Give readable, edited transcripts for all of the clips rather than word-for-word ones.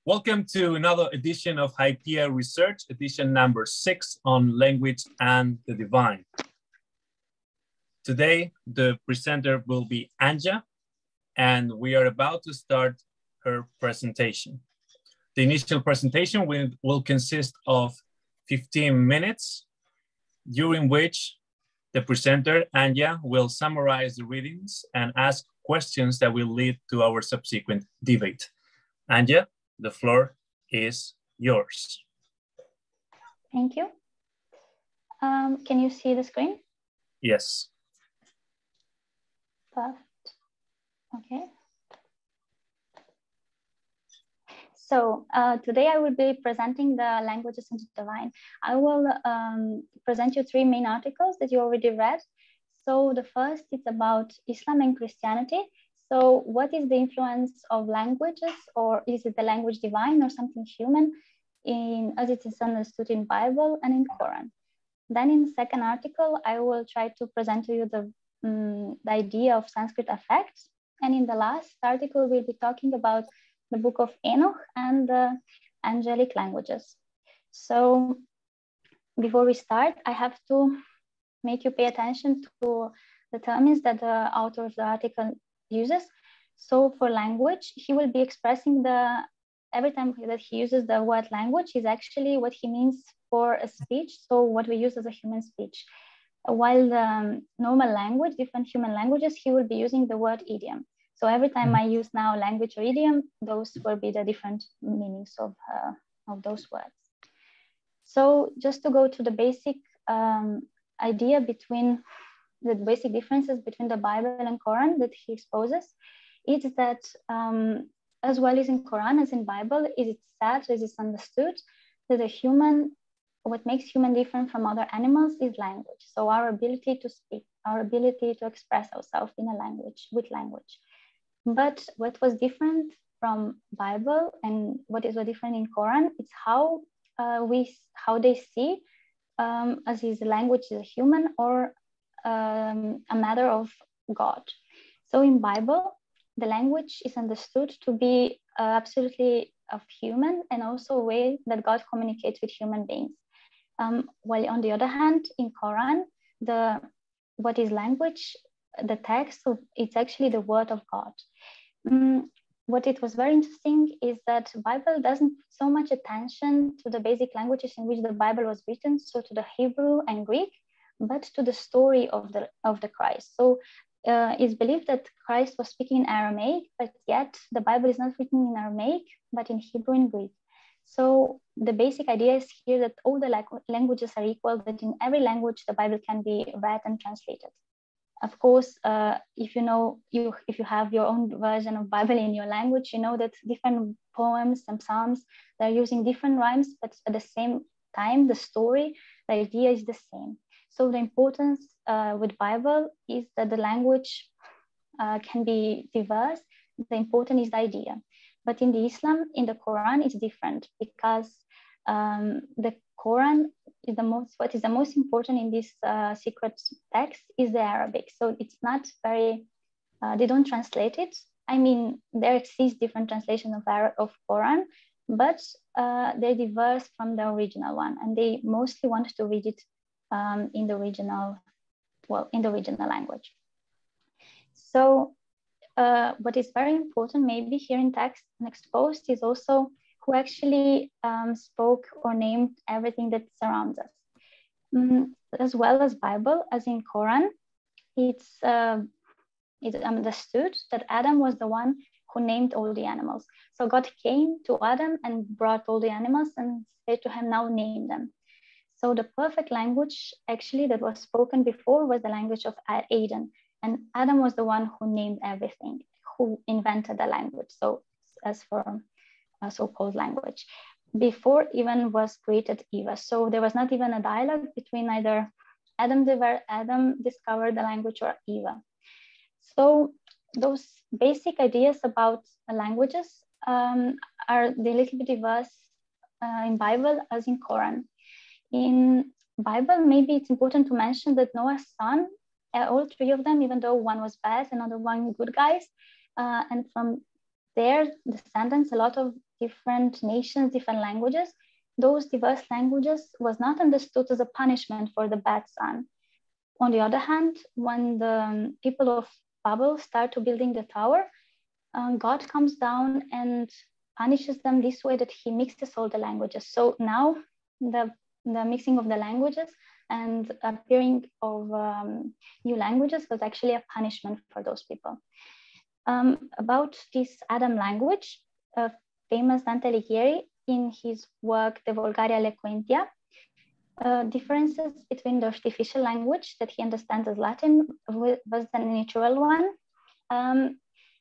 Welcome to another edition of HYPIA Research, edition number 6 on language and the divine. Today, the presenter will be Anja, and we are about to start her presentation. The initial presentation will consist of 15 minutes, during which the presenter, Anja, will summarize the readings and ask questions that will lead to our subsequent debate. Anja, the floor is yours. Thank you. Can you see the screen? Yes. Perfect. Okay. So today I will be presenting the languages and the divine. I will present you 3 main articles that you already read. So the first is about Islam and Christianity. So what is the influence of languages, or is it the language divine or something human as it is understood in Bible and in Quran? Then in the second article, I will try to present to you the idea of Sanskrit Effect. And in the last article, we'll be talking about the Book of Enoch and the angelic languages. So before we start, I have to make you pay attention to the terms that the author of the article uses. So for language, he will be expressing every time that he uses the word language is actually what he means for a speech. So what we use as a human speech. While the normal language, different human languages, he will be using the word idiom. So every time I use now language or idiom, those will be the different meanings of those words. So just to go to the basic idea between the basic differences between the Bible and Quran that he exposes, is that as well as in Quran as in Bible, it is said, as is understood, that what makes human different from other animals is language. So our ability to speak, our ability to express ourselves in a language, with language. But what was different from Bible and what is different in Quran, it's how they see as is language is a human or a matter of God. So in Bible, the language is understood to be absolutely of human and also a way that God communicates with human beings. While on the other hand, in Quran, what is language, the text, it's actually the word of God. What it was very interesting is that Bible doesn't put so much attention to the basic languages in which the Bible was written, so to the Hebrew and Greek, but to the story of the Christ. So it's believed that Christ was speaking in Aramaic, but yet the Bible is not written in Aramaic, but in Hebrew and Greek. So the basic idea is here that all the languages are equal, that in every language the Bible can be read and translated. Of course, if you have your own version of Bible in your language, you know that different poems and psalms, they're using different rhymes, but at the same time, the story, the idea is the same. So the importance with Bible is that the language can be diverse. The important is the idea. But in the Islam, in the Quran, it's different because the Quran is what is the most important in this secret text is the Arabic. So it's not very, they don't translate it. I mean, there exists different translations of Quran, but they diverse from the original one, and they mostly want to read it in the original language. So what is very important maybe here in text and exposed is also who actually spoke or named everything that surrounds us. As well as Bible, as in Quran, it's understood that Adam was the one who named all the animals. So God came to Adam and brought all the animals and said to him, now name them. So the perfect language actually that was spoken before was the language of Adam. And Adam was the one who named everything, who invented the language. So as for a so-called language. Before even was created Eva. So there was not even a dialogue between either Adam discovered the language or Eva. So those basic ideas about languages are a little bit diverse in Bible as in Quran. In Bible, maybe it's important to mention that Noah's son, all 3 of them, even though one was bad, another one good guys, and from their descendants, a lot of different nations, different languages, those diverse languages was not understood as a punishment for the bad son. On the other hand, when the people of Babel start to building the tower, God comes down and punishes them this way, that he mixes all the languages. So now the mixing of the languages and appearing of new languages was actually a punishment for those people. About this Adam language, famous Dante Alighieri, in his work De Volgaria Eloquentia, differences between the artificial language that he understands as Latin was the natural one.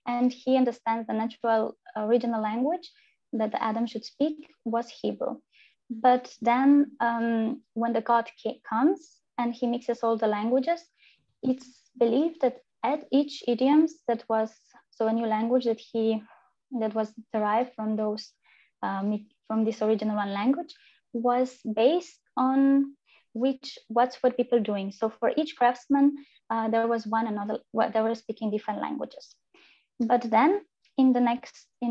And he understands the natural original language that Adam should speak was Hebrew. But then when the God comes and he mixes all the languages, it's believed that at each idiom that was, so a new language that was derived from those, from this original one language, was based on what were people doing. So for each craftsman, there was they were speaking different languages. But then in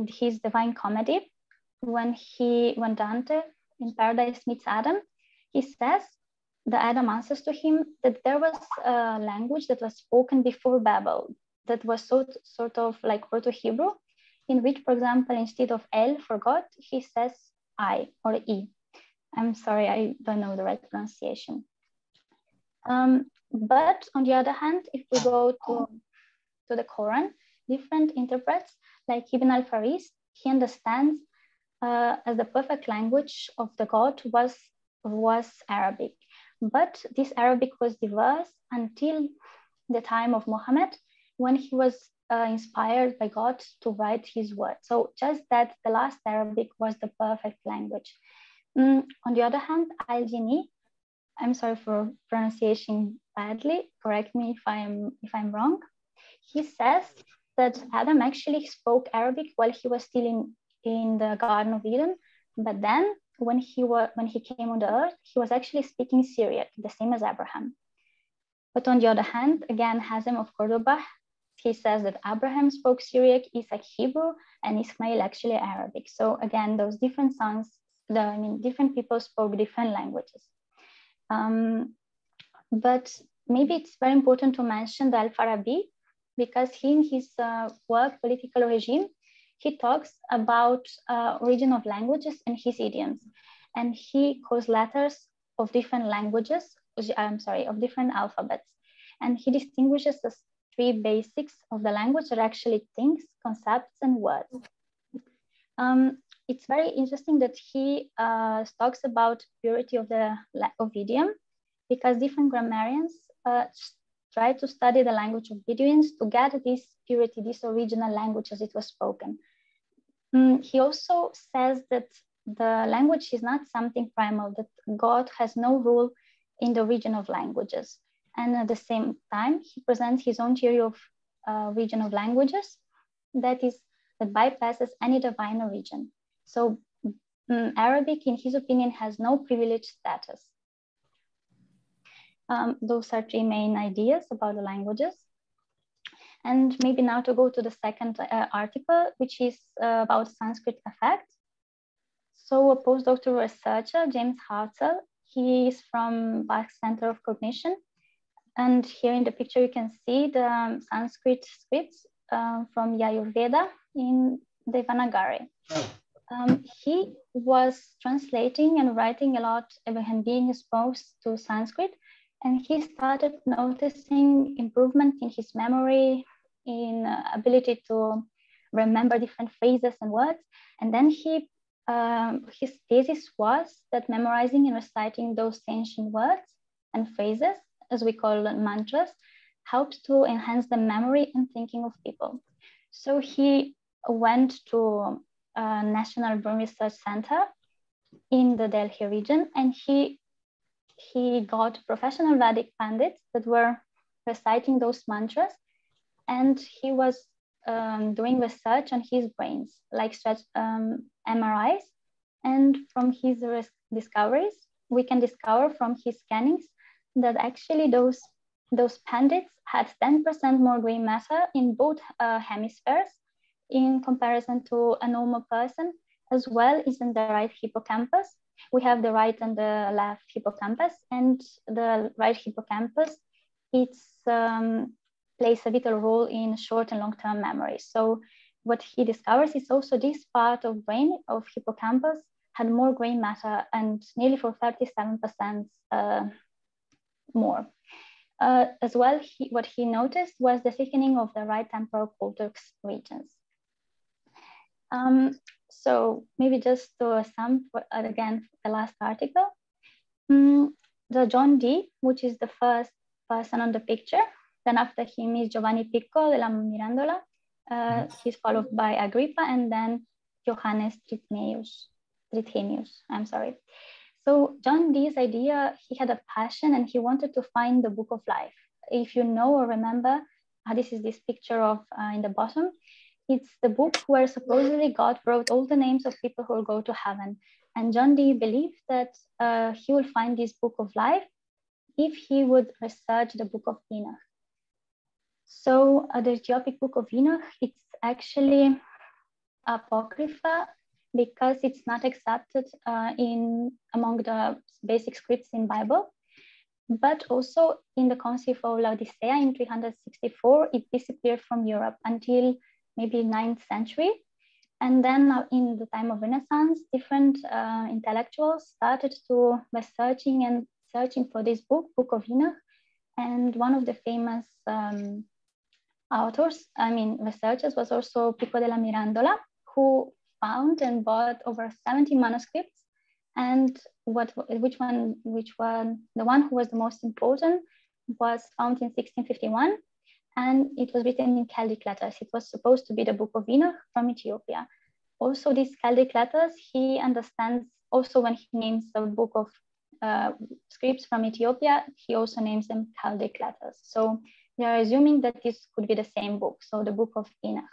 his Divine Comedy, when Dante in Paradise meets Adam, he says, the Adam answers to him that there was a language that was spoken before Babel that was sort of like Proto-Hebrew, in which, for example, instead of El for God, he says I or E. I'm sorry, I don't know the right pronunciation. But on the other hand, if we go to the Quran, different interprets, like Ibn al-Faris, he understands as the perfect language of the God was Arabic. But this Arabic was diverse until the time of Muhammad, when he was inspired by God to write his word. So just that the last Arabic was the perfect language. On the other hand, Al-Jini, I'm sorry for pronunciation badly, correct me if I'm wrong. He says that Adam actually spoke Arabic while he was still in the Garden of Eden, but then when he came on the earth, he was actually speaking Syriac, the same as Abraham. But on the other hand, again, Hazem of Cordoba, he says that Abraham spoke Syriac, Isaac Hebrew, and Ismail actually Arabic. So again, those different sons, different people spoke different languages. But maybe it's very important to mention the Al-Farabi, because in his work, Political Regime, he talks about origin of languages and his idioms. And he calls letters of different languages, of different alphabets. And he distinguishes the three basics of the language are actually things, concepts, and words. It's very interesting that he talks about purity of idiom, because different grammarians try to study the language of Bedouins to get this purity, this original language as it was spoken. He also says that the language is not something primal, that God has no rule in the origin of languages. And at the same time, he presents his own theory of origin of languages that bypasses any divine origin. So Arabic, in his opinion, has no privileged status. Those are three main ideas about the languages. And maybe now to go to the second article, which is about Sanskrit Effect. So a postdoctoral researcher, James Hartzell, he is from Bach Center of Cognition. And here in the picture, you can see the Sanskrit scripts from Yayurveda in Devanagari. He was translating and writing a lot and being exposed to Sanskrit. And he started noticing improvement in his memory, in ability to remember different phrases and words. And then his thesis was that memorizing and reciting those ancient words and phrases, as we call them mantras, helps to enhance the memory and thinking of people. So he went to a National Brain Research Center in the Delhi region, and he got professional Vedic pandits that were reciting those mantras, and he was doing research on his brains, like MRIs. And from his discoveries, we can discover from his scannings that actually those pandits had 10% more gray matter in both hemispheres in comparison to a normal person, as well is in the right hippocampus. We have the right and the left hippocampus, and the right hippocampus, plays a vital role in short and long-term memory. So what he discovers is also this part of brain of hippocampus had more gray matter, and nearly for 37% more. As well, what he noticed was the thickening of the right temporal cortex regions. So maybe just to sum again the last article, the John Dee, which is the first person on the picture, then after him is Giovanni Pico della Mirandola, he's followed by Agrippa, and then Johannes Trithemius, I'm sorry. So John Dee's idea, he had a passion and he wanted to find the Book of Life. If you know or remember, this is this picture of in the bottom. It's the book where supposedly God wrote all the names of people who will go to heaven. And John Dee believed that he will find this Book of Life if he would research the Book of Enoch. So the Ethiopic Book of Enoch, it's actually apocrypha because it's not accepted among the basic scripts in Bible. But also in the Council of Laodicea in 364, it disappeared from Europe until maybe 9th century. And then in the time of Renaissance, different intellectuals started to be searching for this book, Book of Enoch. And one of the famous researchers was also Pico della Mirandola, who found and bought over 70 manuscripts. And the one who was the most important was found in 1651. And it was written in Celtic letters. It was supposed to be the Book of Enoch from Ethiopia. Also, these Celtic letters, he understands also when he names the book of scripts from Ethiopia, he also names them Celtic letters. So they are assuming that this could be the same book, so the Book of Enoch.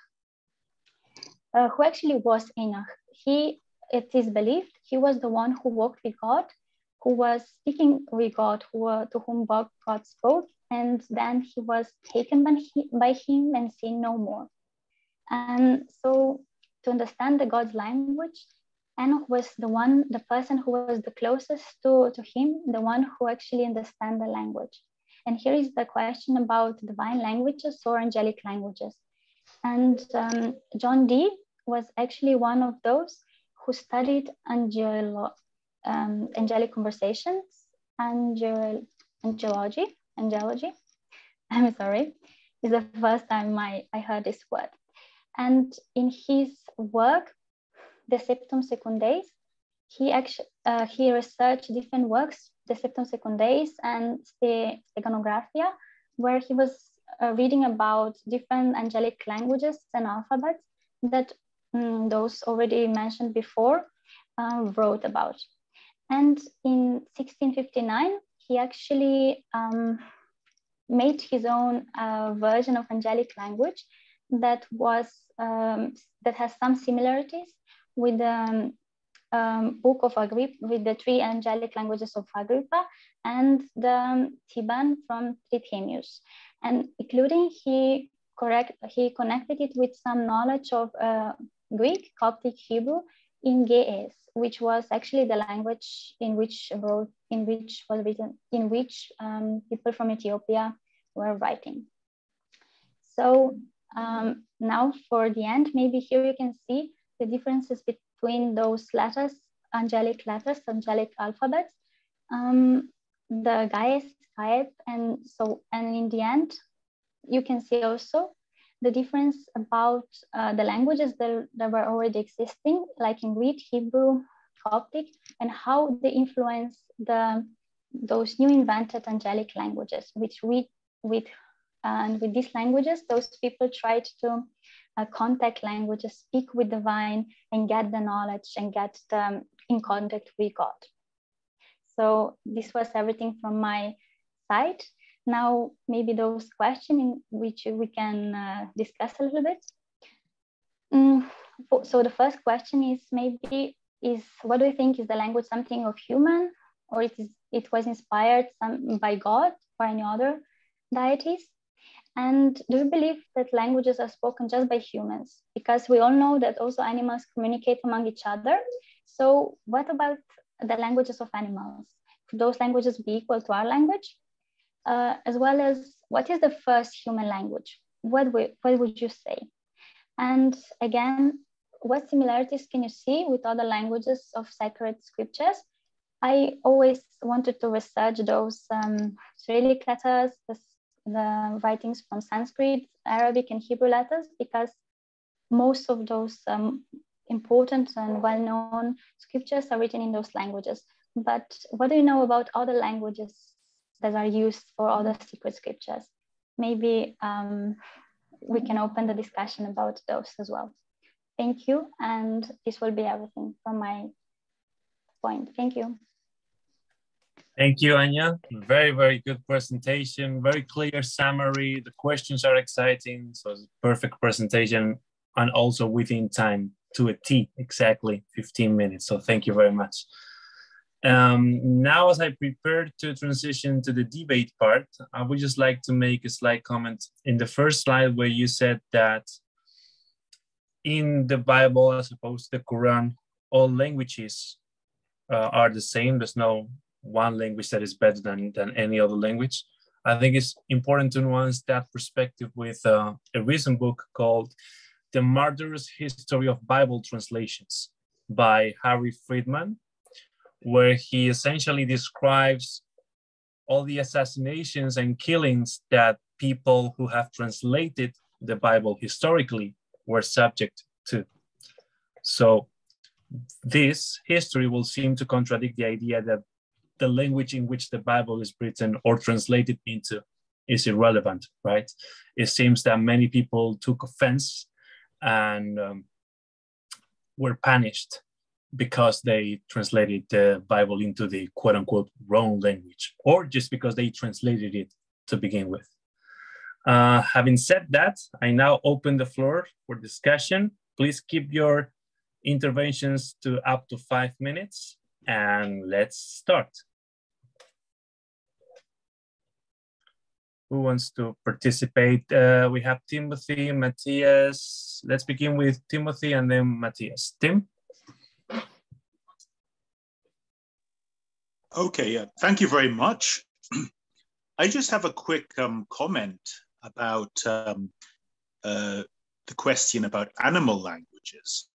Who actually was Enoch? It is believed he was the one who walked with God, who was speaking with God, to whom God spoke, and then he was taken by him and seen no more. And so to understand the God's language, Enoch was the person who was the closest to him, the one who actually understands the language. And here is the question about divine languages or angelic languages. And John Dee was actually one of those who studied angelic conversations, angelology. I'm sorry, it's the first time I heard this word. And in his work, De Septum Secundae, he researched different works, De Septum Secundae and Steganographia, where he was reading about different angelic languages and alphabets that those already mentioned before wrote about. And in 1659, he actually made his own version of angelic language that has some similarities with the Book of Agrippa, with the 3 angelic languages of Agrippa and the Theban from Trithemius. And including he connected it with some knowledge of Greek, Coptic, Hebrew in Ge'ez, which was actually the language in which people from Ethiopia were writing. So now for the end, maybe here you can see the differences between those letters, angelic alphabets, the Ge'ez, and in the end, you can see also the difference about the languages that were already existing, like in Greek, Hebrew, Coptic, and how they influence those new invented angelic languages, with these languages, those people tried to contact languages, speak with divine, and get the knowledge and get in contact with God. So this was everything from my side. Now, maybe those questions in which we can discuss a little bit. So the first question is what do you think, is the language something of human, or it was inspired by God or any other deities? And do you believe that languages are spoken just by humans? Because we all know that also animals communicate among each other. So what about the languages of animals? Could those languages be equal to our language? As well as, what is the first human language? What would you say? And again, what similarities can you see with other languages of sacred scriptures? I always wanted to research those Cyrillic letters, the writings from Sanskrit, Arabic, and Hebrew letters, because most of those important and well-known scriptures are written in those languages. But what do you know about other languages that are used for other secret scriptures? Maybe we can open the discussion about those as well. Thank you. And this will be everything from my point. Thank you. Thank you, Anja. Very, very good presentation, very clear summary. The questions are exciting, so it's a perfect presentation, and also within time, to a T, exactly 15 minutes. So thank you very much. Now, as I prepare to transition to the debate part, I would just like to make a slight comment in the first slide where you said that in the Bible, as opposed to the Quran, all languages are the same. There's no one language that is better than any other language. I think it's important to nuance that perspective with a recent book called The Marvelous History of Bible Translations by Harry Friedman, where he essentially describes all the assassinations and killings that people who have translated the Bible historically were subject to. So this history will seem to contradict the idea that the language in which the Bible is written or translated into is irrelevant, right? It seems that many people took offense and were punished because they translated the Bible into the quote unquote wrong language, or just because they translated it to begin with. Having said that, I now open the floor for discussion. Please keep your interventions to up to 5 minutes, and let's start. Who wants to participate? We have Timothy, Matthias. Let's begin with Timothy and then Matthias. Tim? Okay, thank you very much. I just have a quick comment about the question about animal languages.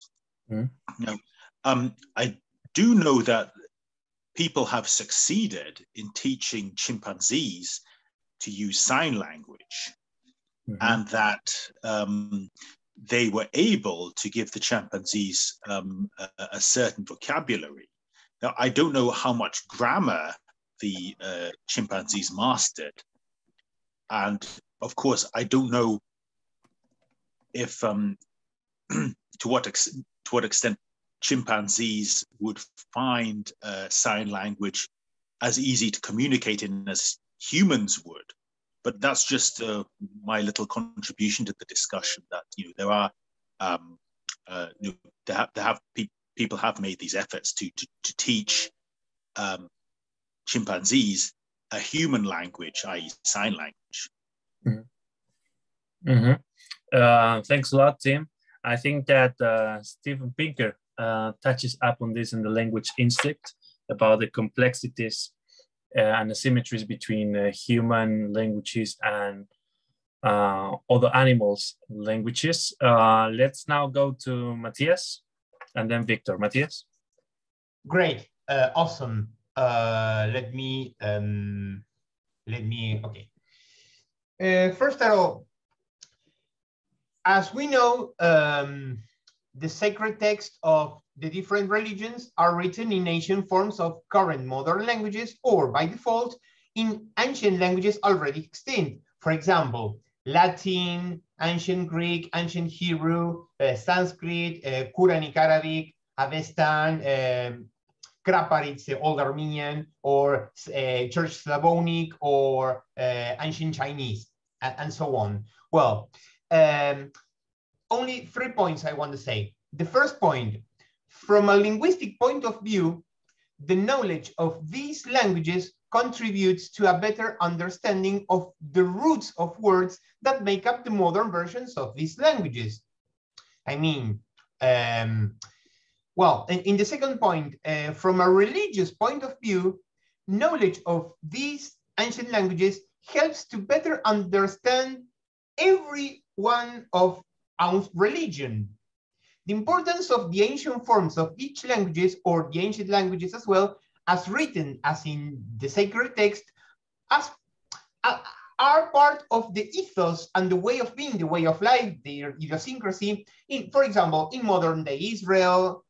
Now, I do know that people have succeeded in teaching chimpanzees to use sign language, and that they were able to give the chimpanzees a certain vocabulary. Now, I don't know how much grammar the chimpanzees mastered, and of course, I don't know if to what extent chimpanzees would find sign language as easy to communicate in as humans would. But that's just my little contribution to the discussion. That there are people have made these efforts to teach chimpanzees a human language, i.e., sign language. Thanks a lot, Tim. I think that Steven Pinker touches up on this in the language instinct about the complexities and asymmetries between human languages and other animals' languages. Let's now go to Matthias and then Victor. Matthias? Great, awesome. Let me, okay. First of all, as we know, the sacred text of the different religions are written in ancient forms of current modern languages, or by default in ancient languages already extinct. For example, Latin, ancient Greek, ancient Hebrew, Sanskrit, Quranic Arabic, Avestan, Kraparitz, Old Armenian, or Church Slavonic, or ancient Chinese, and so on. Well, only 3 points I want to say. The first point, from a linguistic point of view, the knowledge of these languages contributes to a better understanding of the roots of words that make up the modern versions of these languages. I mean, well, in the second point, from a religious point of view, knowledge of these ancient languages helps to better understand every one of our religion. The importance of the ancient forms of each languages, or the ancient languages as well, as written as in the sacred text, are part of the ethos and the way of being, the way of life, their idiosyncrasy, for example, in modern day Israel,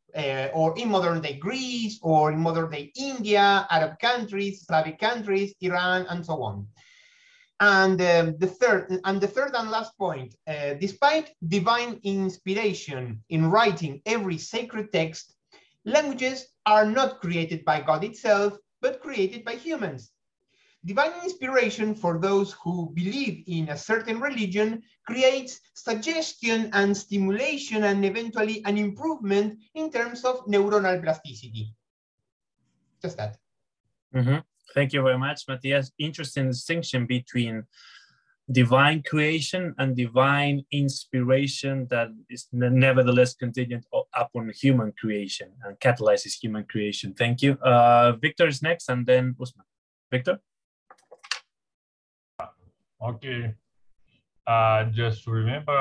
or in modern day Greece, or in modern day India, Arab countries, Slavic countries, Iran, and so on. And the third and last point, despite divine inspiration in writing every sacred text, languages are not created by God itself, but created by humans. Divine inspiration for those who believe in a certain religion creates suggestion and stimulation and eventually an improvement in terms of neuronal plasticity. Just that. Mm-hmm. Thank you very much, Matthias. Interesting distinction between divine creation and divine inspiration that is nevertheless contingent upon human creation and catalyzes human creation. Thank you. Victor is next, and then Usman. Victor? Okay. Just to remember,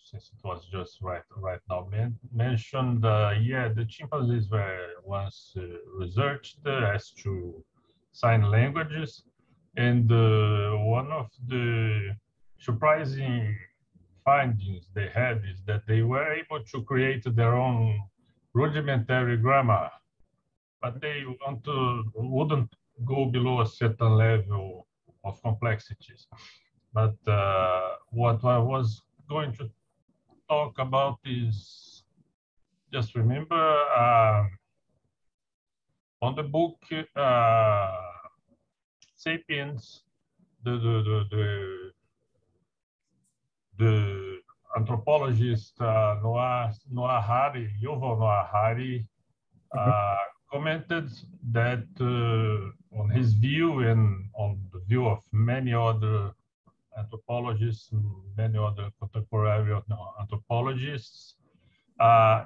since it was just right now mentioned, yeah, the chimpanzees were once researched as to sign languages, and one of the surprising findings they had is that they were able to create their own rudimentary grammar, but they wouldn't go below a certain level of complexities. But what I was going to talk about is, just remember, on the book Sapiens, the anthropologist Yuval Noah Harari commented that on his view and on the view of many other anthropologists, many other contemporary anthropologists,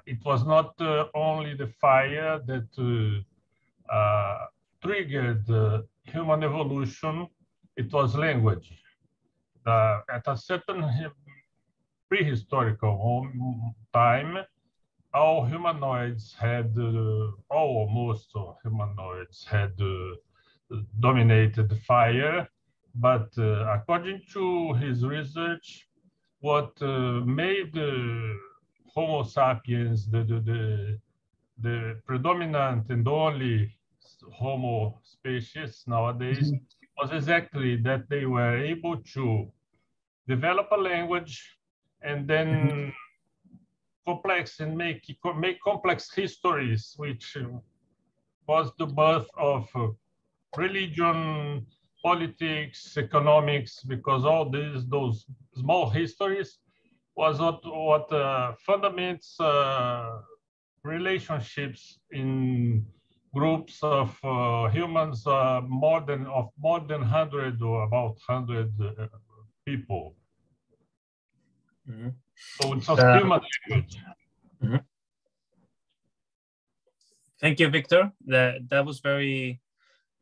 it was not only the fire that triggered human evolution, it was language. At a certain prehistorical time, all humanoids had, almost all humanoids had dominated fire, but according to his research, what made Homo sapiens the predominant and only Homo species nowadays was exactly that they were able to develop a language and then complex and make complex histories, which was the birth of religion, politics, economics, because all those small histories was what fundaments relationships in groups of humans, more than 100 or about 100 people. Mm-hmm. So it's a human language. Mm-hmm. Thank you, Victor. That was very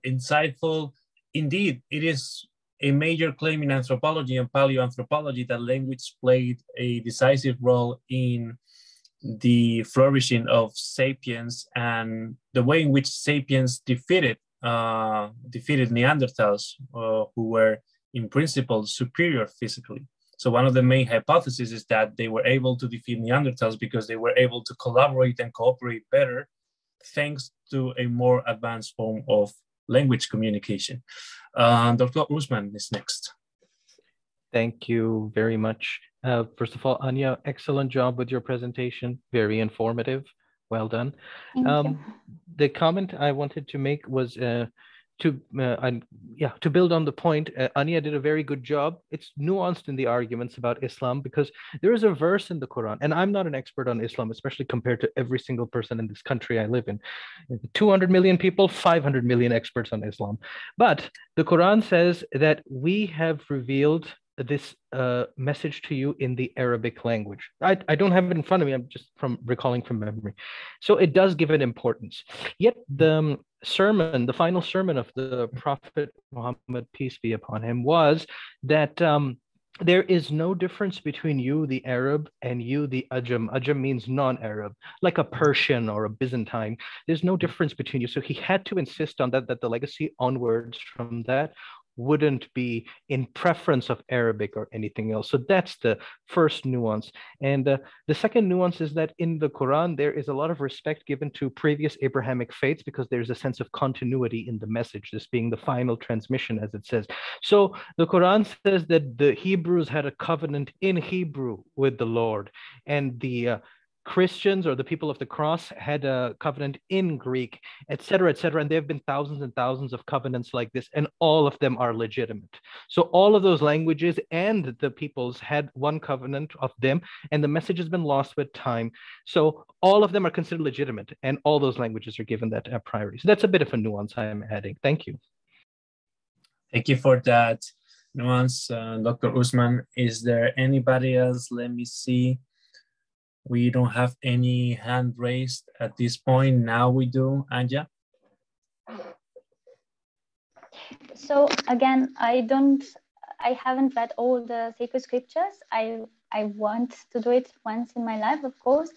insightful. Indeed, it is a major claim in anthropology and paleoanthropology that language played a decisive role in the flourishing of sapiens and the way in which sapiens defeated Neanderthals, who were in principle superior physically. So one of the main hypotheses is that they were able to defeat Neanderthals because they were able to collaborate and cooperate better thanks to a more advanced form of language communication. Dr. Usman is next. Thank you very much. First of all, Anja, excellent job with your presentation. Very informative. Well done. Thank you. The comment I wanted to make was to build on the point, Anja did a very good job. It's nuanced in the arguments about Islam because there is a verse in the Quran, and I'm not an expert on Islam, especially compared to every single person in this country I live in. 200 million people, 500 million experts on Islam. But the Quran says that we have revealed this message to you in the Arabic language. I don't have it in front of me. I'm just recalling from memory. So it does give it importance. Yet the sermon, the final sermon of the Prophet Muhammad, peace be upon him, was that there is no difference between you, the Arab, and you, the Ajam. Ajam means non-Arab, like a Persian or a Byzantine. There's no difference between you. So he had to insist on that the legacy onwards from that wouldn't be in preference of Arabic or anything else. So that's the first nuance. And the second nuance is that in the Quran, there is a lot of respect given to previous Abrahamic faiths because there's a sense of continuity in the message, this being the final transmission, as it says. So the Quran says that the Hebrews had a covenant in Hebrew with the Lord, and the Christians or the people of the cross had a covenant in Greek, etc., etc. And there have been thousands and thousands of covenants like this, and all of them are legitimate. So all of those languages and the peoples had one covenant of them, and the message has been lost with time. So all of them are considered legitimate, and all those languages are given that priority. So that's a bit of a nuance I'm adding. Thank you. Thank you for that nuance, Dr. Usman. Is there anybody else? Let me see. We don't have any hand raised at this point. Now we do, Anja. So again, I haven't read all the sacred scriptures. I want to do it once in my life, of course.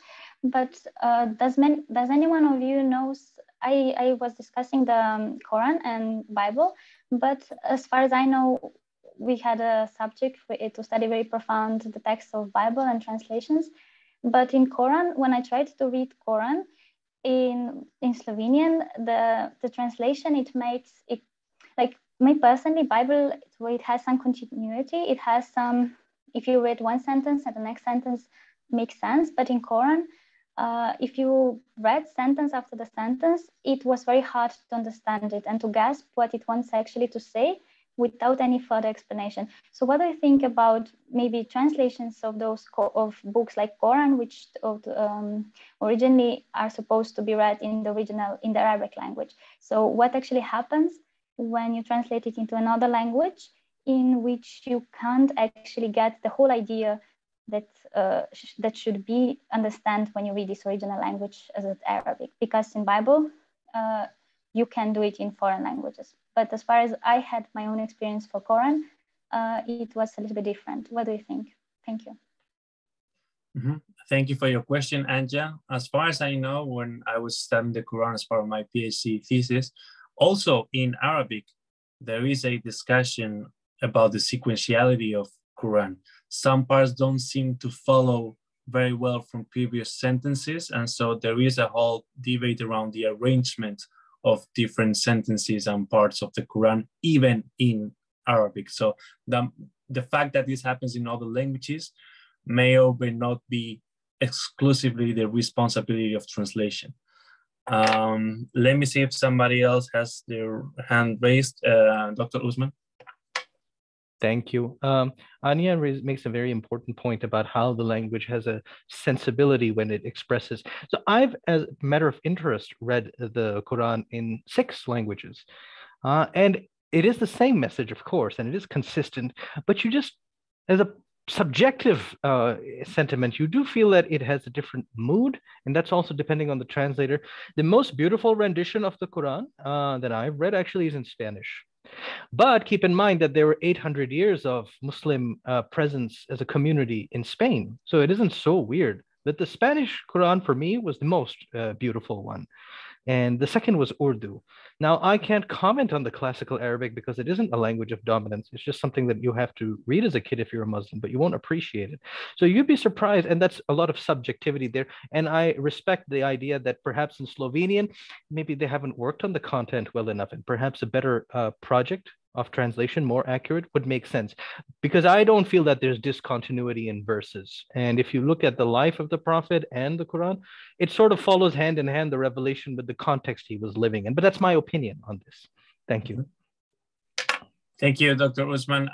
But does anyone of you knows? I was discussing the Quran and Bible, but as far as I know, we had a subject to study very profound the text of Bible and translations. But in Quran, when I tried to read Quran in Slovenian, the translation, it makes it, like me personally, Bible, it has some continuity. It has some, if you read one sentence and the next sentence makes sense. But in Quran, if you read sentence after the sentence, it was very hard to understand it and to grasp what it wants actually to say without any further explanation. So what do you think about maybe translations of those of books like Quran, which originally are supposed to be read in the Arabic language? So what actually happens when you translate it into another language in which you can't actually get the whole idea that that should be understand when you read this original language as Arabic? Because in Bible, you can do it in foreign languages. But as far as I had my own experience for Quran, it was a little bit different. What do you think? Thank you. Mm-hmm. Thank you for your question, Anja. As far as I know, when I was studying the Quran as part of my PhD thesis, also in Arabic, there is a discussion about the sequentiality of Quran. Some parts don't seem to follow very well from previous sentences. And so there is a whole debate around the arrangement of different sentences and parts of the Quran, even in Arabic. So the fact that this happens in other languages may or may not be exclusively the responsibility of translation. Let me see if somebody else has their hand raised. Dr. Usman. Thank you. Anja makes a very important point about how the language has a sensibility when it expresses. So I've, as a matter of interest, read the Quran in 6 languages. And it is the same message, of course, and it is consistent, but you just, as a subjective sentiment, you do feel that it has a different mood, and that's also depending on the translator. The most beautiful rendition of the Quran that I've read actually is in Spanish. But keep in mind that there were 800 years of Muslim presence as a community in Spain. So it isn't so weird that the Spanish Quran for me was the most beautiful one. And the second was Urdu. Now, I can't comment on the classical Arabic because it isn't a language of dominance. It's just something that you have to read as a kid if you're a Muslim, but you won't appreciate it. So you'd be surprised, and that's a lot of subjectivity there. And I respect the idea that perhaps in Slovenian, maybe they haven't worked on the content well enough, and perhaps a better project of translation, more accurate, would make sense, because I don't feel that there's discontinuity in verses. And if you look at the life of the Prophet and the Quran, it sort of follows hand in hand the revelation with the context he was living in. But that's my opinion on this. Thank you. Thank you, Dr. Usman.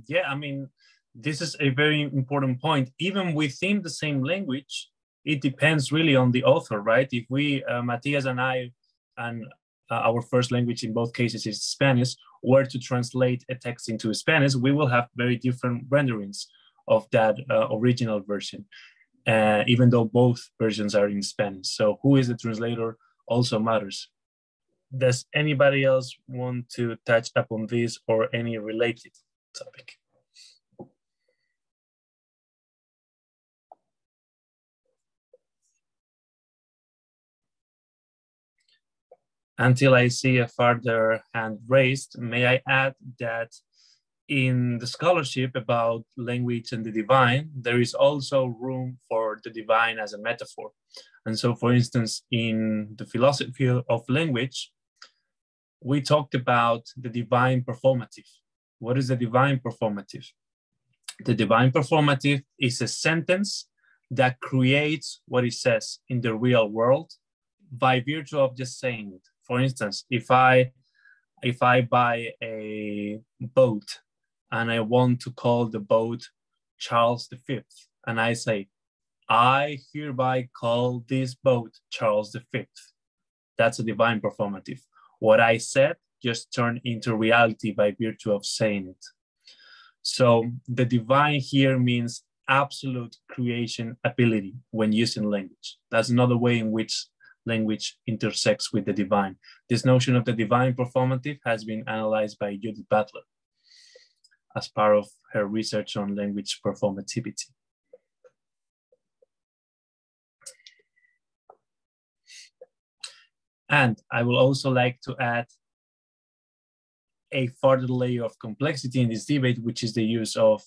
Yeah, I mean, this is a very important point. Even within the same language, it depends really on the author, right? If we, Matthias and I, and our first language in both cases is Spanish, were to translate a text into Spanish, we will have very different renderings of that original version, even though both versions are in Spanish. So who is the translator also matters. Does anybody else want to touch upon this or any related topic? Until I see a further hand raised, may I add that in the scholarship about language and the divine, there is also room for the divine as a metaphor. And so, for instance, in the philosophy of language, we talked about the divine performative. What is the divine performative? The divine performative is a sentence that creates what it says in the real world by virtue of just saying it. For instance, if I buy a boat and I want to call the boat Charles V, and I say, I hereby call this boat Charles V. That's a divine performative. What I said just turned into reality by virtue of saying it. So the divine here means absolute creation ability when using language. That's another way in which language intersects with the divine. This notion of the divine performative has been analyzed by Judith Butler as part of her research on language performativity. And I will also like to add a further layer of complexity in this debate, which is the use of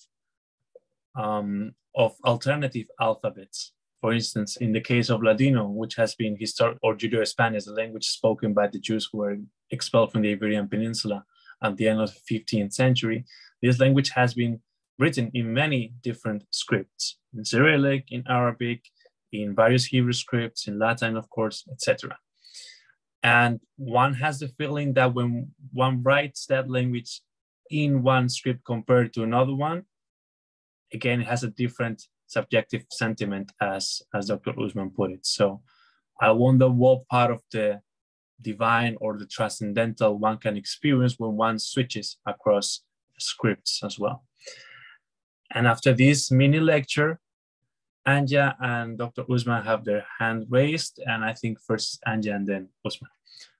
alternative alphabets. For instance, in the case of Ladino, which has been or Judeo-Spanish, the language spoken by the Jews who were expelled from the Iberian Peninsula at the end of the 15th century, this language has been written in many different scripts, in Cyrillic, in Arabic, in various Hebrew scripts, in Latin, of course, etc. And one has the feeling that when one writes that language in one script compared to another one, again, it has a different subjective sentiment, as Dr. Usman put it. So I wonder what part of the divine or the transcendental one can experience when one switches across scripts as well. And after this mini lecture, Anja and Dr. Usman have their hand raised, and I think first Anja and then Usman.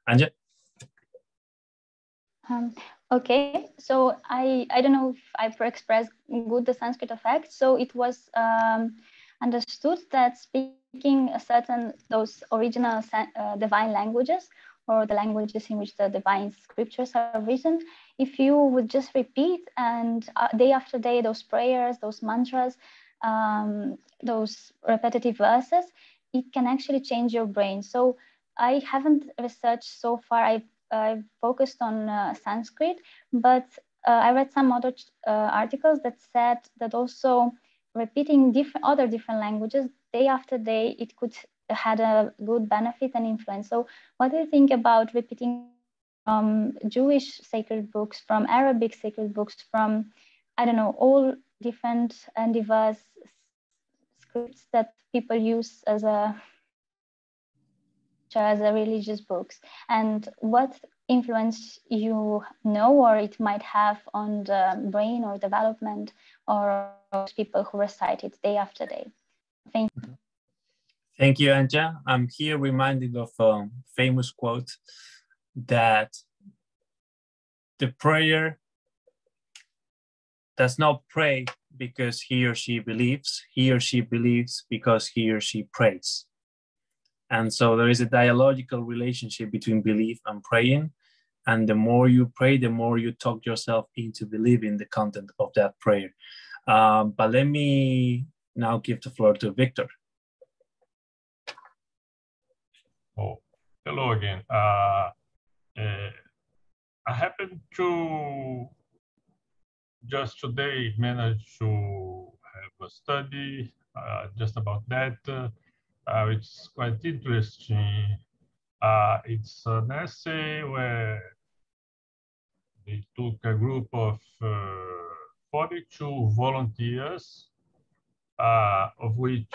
Anja? Okay, so I don't know if I expressed good the Sanskrit effect. So it was understood that speaking those original divine languages, or the languages in which the divine scriptures are written, if you would just repeat and day after day those prayers, those mantras, those repetitive verses, it can actually change your brain. So I haven't researched so far. I've focused on Sanskrit, but I read some other articles that said that also repeating other different languages day after day, it could had a good benefit and influence. So what do you think about repeating from Jewish sacred books, from Arabic sacred books, from, I don't know, all different and diverse scripts that people use as a religious books, and what influence you know or it might have on the brain or development or people who recite it day after day? Thank you. Thank you, Anja. I'm here reminded of a famous quote that the prayer does not pray because he or she believes because he or she prays. And so there is a dialogical relationship between belief and praying. And the more you pray, the more you talk yourself into believing the content of that prayer. But let me now give the floor to Victor. Oh, hello again. I happened to just today manage to have a study just about that. It's quite interesting. It's an essay where They took a group of 42 volunteers, of which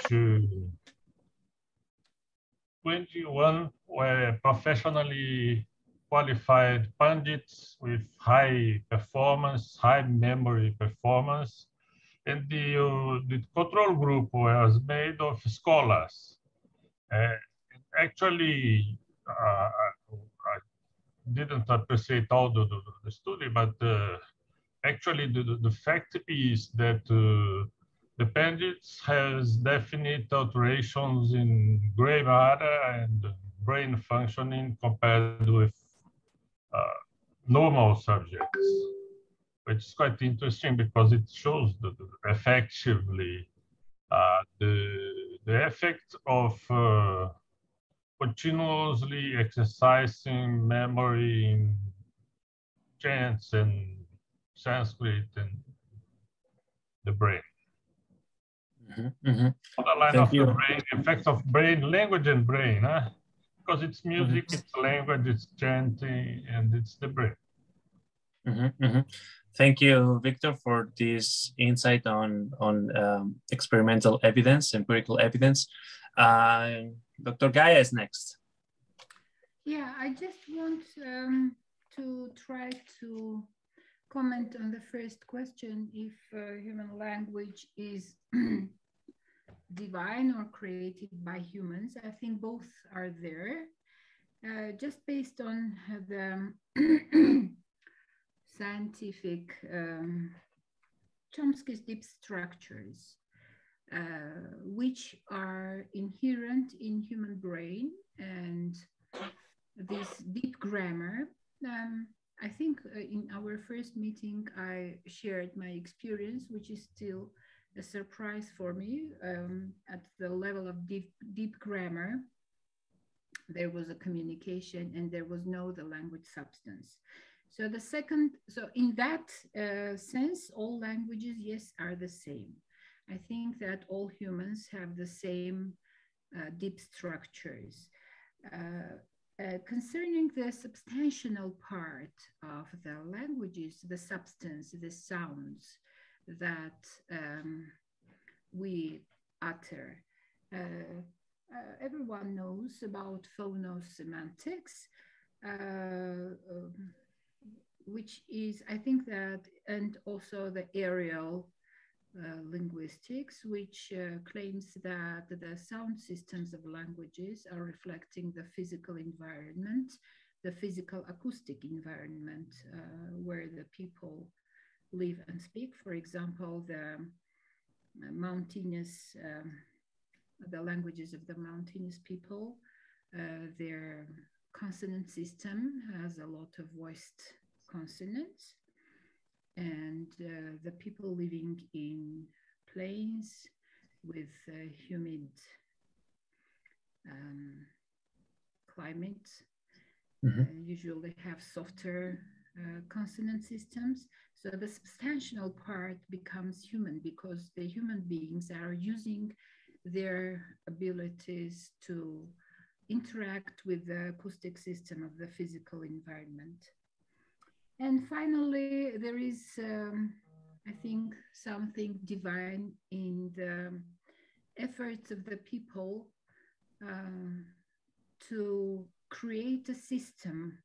21 were professionally qualified pundits with high performance, high memory performance. And the control group was made of scholars. Actually, I didn't appreciate all the study, but actually the fact is that the pundits has definite alterations in gray matter and brain functioning compared with normal subjects, which is quite interesting because it shows effectively the effect of continuously exercising memory in chants and Sanskrit and the brain. On the line of the brain, effects of brain, language and brain, huh? Because it's music, it's language, it's chanting, and it's the brain. Thank you, Victor, for this insight on experimental evidence, empirical evidence. Dr. Gaia is next. Yeah, I just want to try to comment on the first question, if human language is divine or created by humans. I think both are there. Just based on the scientific Chomsky's deep structures, which are inherent in human brain, and this deep grammar. I think in our first meeting, I shared my experience, which is still a surprise for me. At the level of deep grammar, there was a communication and there was the language substance. So so in that sense, all languages, yes, are the same. I think that all humans have the same deep structures. Concerning the substantial part of the languages, the substance, the sounds that we utter, everyone knows about phonosemantics, which is, I think that, and also the areal linguistics, which claims that the sound systems of languages are reflecting the physical environment, the physical acoustic environment where the people live and speak. For example, the mountainous, the languages of the mountainous people, their consonant system has a lot of voiced consonants. And the people living in plains with humid climate usually have softer consonant systems. So the substantial part becomes human because the human beings are using their abilities to interact with the acoustic system of the physical environment. And finally, there is, I think, something divine in the efforts of the people to create a system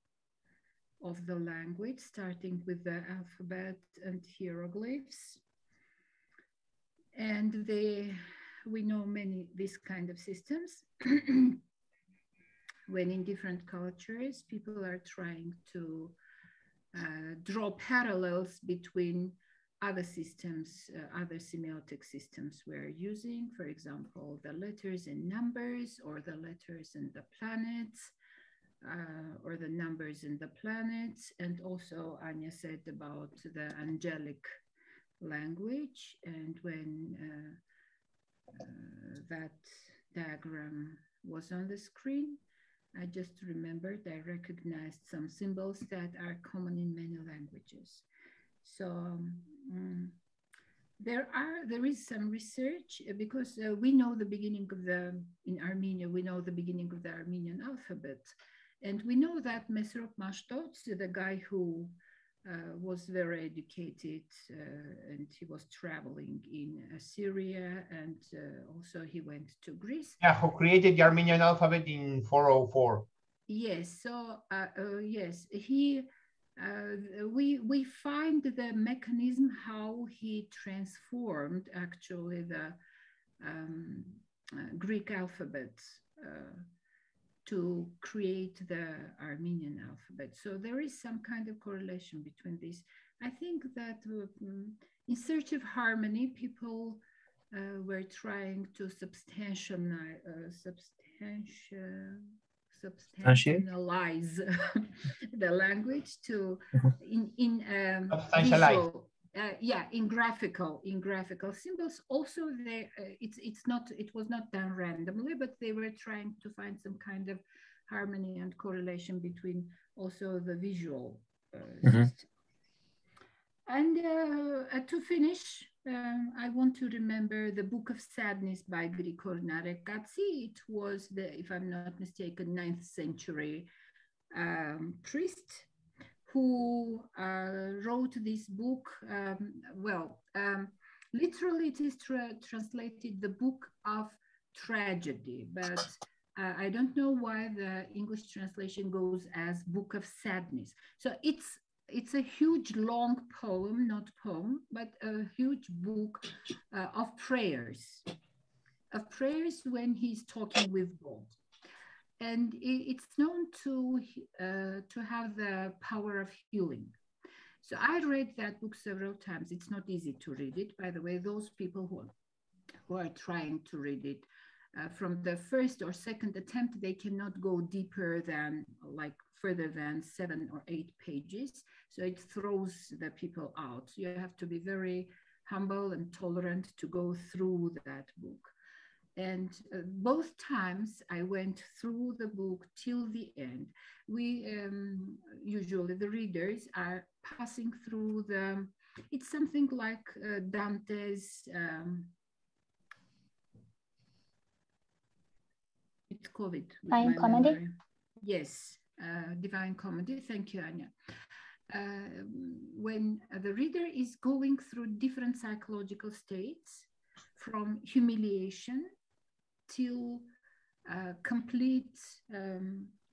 of the language, starting with the alphabet and hieroglyphs. And we know these kind of systems. When in different cultures, people are trying to draw parallels between other systems, other semiotic systems we're using, for example, the letters and numbers, or the letters and the planets, or the numbers and the planets. And also Anja said about the angelic language. And when that diagram was on the screen, I just remembered, I recognized some symbols that are common in many languages. So there is some research because we know the beginning of in Armenia, we know the beginning of the Armenian alphabet. And we know that Mesrop Mashtots, the guy who was very educated, and he was traveling in Syria, and also he went to Greece. Yeah, who created the Armenian alphabet in 404. Yes, so yes, he. We find the mechanism how he transformed actually the Greek alphabet to create the Armenian alphabet. So there is some kind of correlation between this. I think that in search of harmony, people were trying to substantialize the language to in visual, in graphical symbols. Also, it was not done randomly, but they were trying to find some kind of harmony and correlation between also the visual system. And to finish, I want to remember the Book of Sadness by Grigor Narekatsi. It was the, if I'm not mistaken, 9th century priest who wrote this book. Literally it is translated the Book of Tragedy, but I don't know why the English translation goes as Book of Sadness. So it's a huge long poem, not poem, but a huge book of prayers when he's talking with God. And it's known to have the power of healing. So I read that book several times. It's not easy to read it, by the way. Those people who are trying to read it from the first or second attempt, they cannot go deeper than, like, further than 7 or 8 pages. So it throws the people out. You have to be very humble and tolerant to go through that book. And both times I went through the book till the end. We usually, the readers are passing through it's something like Dante's, it's COVID. Divine Comedy? Yes, Divine Comedy. Thank you, Anja. When the reader is going through different psychological states, from humiliation till complete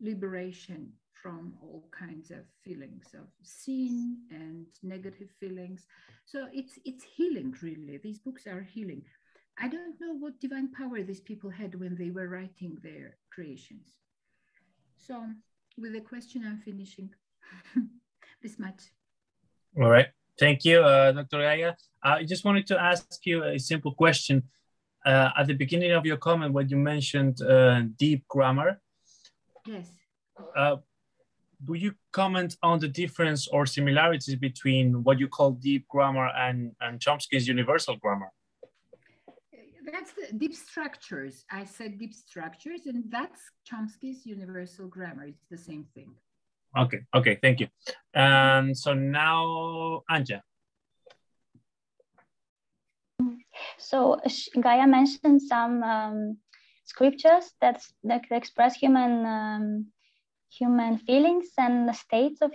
liberation from all kinds of feelings of sin and negative feelings. So it's healing, really. These books are healing. I don't know what divine power these people had when they were writing their creations. So with the question, I'm finishing. This much. All right. Thank you, Dr. Aya. I just wanted to ask you a simple question. At the beginning of your comment, when you mentioned deep grammar, yes. Will you comment on the difference or similarities between what you call deep grammar and Chomsky's universal grammar? That's the deep structures. I said deep structures, and that's Chomsky's universal grammar. It's the same thing. Okay, thank you. And so now, Anja. So Gaia mentioned some scriptures that express human feelings and the states of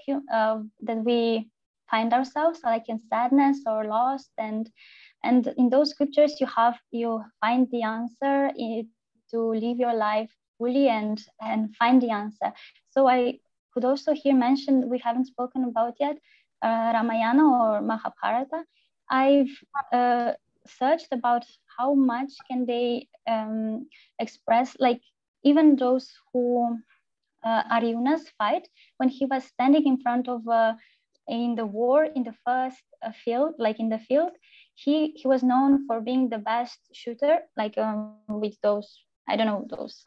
that we find ourselves, like in sadness or lost, and in those scriptures you find the answer to live your life fully and find the answer. So I could also here mention, we haven't spoken about yet, Ramayana or Mahabharata. I've searched about how much can they express, like even those who Arjuna's fight, when he was standing in front of in the war, in the first field, like in the field, he was known for being the best shooter, like with those, I don't know, those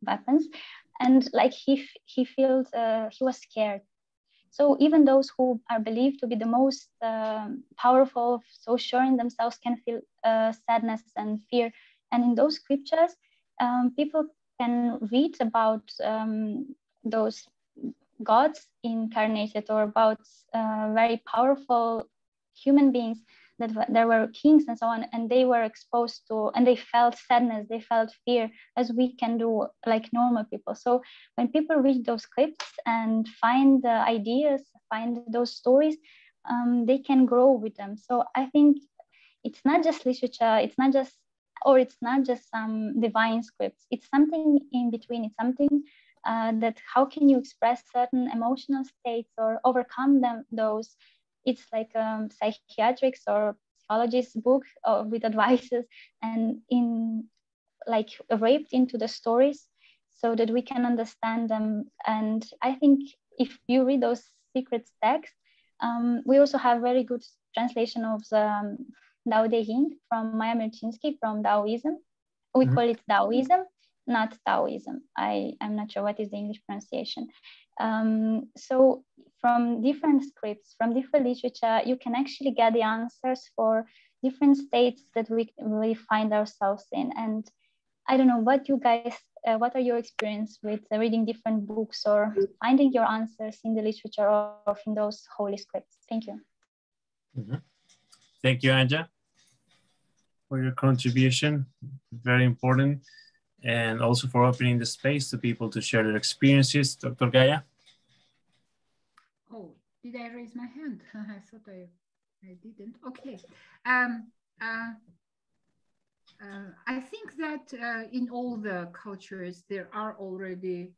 weapons, and like he felt he was scared. So even those who are believed to be the most powerful, so sure in themselves, can feel sadness and fear. And in those scriptures, people can read about those gods incarnated, or about very powerful human beings. that there were kings and so on, and they were exposed to, and they felt sadness, they felt fear, as we can do like normal people. So when people read those scripts and find the ideas, find those stories, they can grow with them. So I think it's not just literature, it's not just some divine scripts. It's something in between. It's something that how can you express certain emotional states or overcome those. It's like a psychiatrics or psychologist book with advices and in like raped into the stories so that we can understand them. And I think if you read those secret texts, we also have very good translation of the Tao Te Ching from Maya Mirchinsky from Taoism. We call it Taoism, not Taoism. I'm not sure what is the English pronunciation. So from different scripts, from different literature, you can actually get the answers for different states that we find ourselves in. And I don't know what you guys, what are your experience with reading different books or finding your answers in the literature or in those holy scripts? Thank you. Thank you, Anja, for your contribution. Very important. And also for opening the space to people to share their experiences. Dr. Gaia? Oh, did I raise my hand? I thought I didn't. Okay. I think that in all the cultures, there are already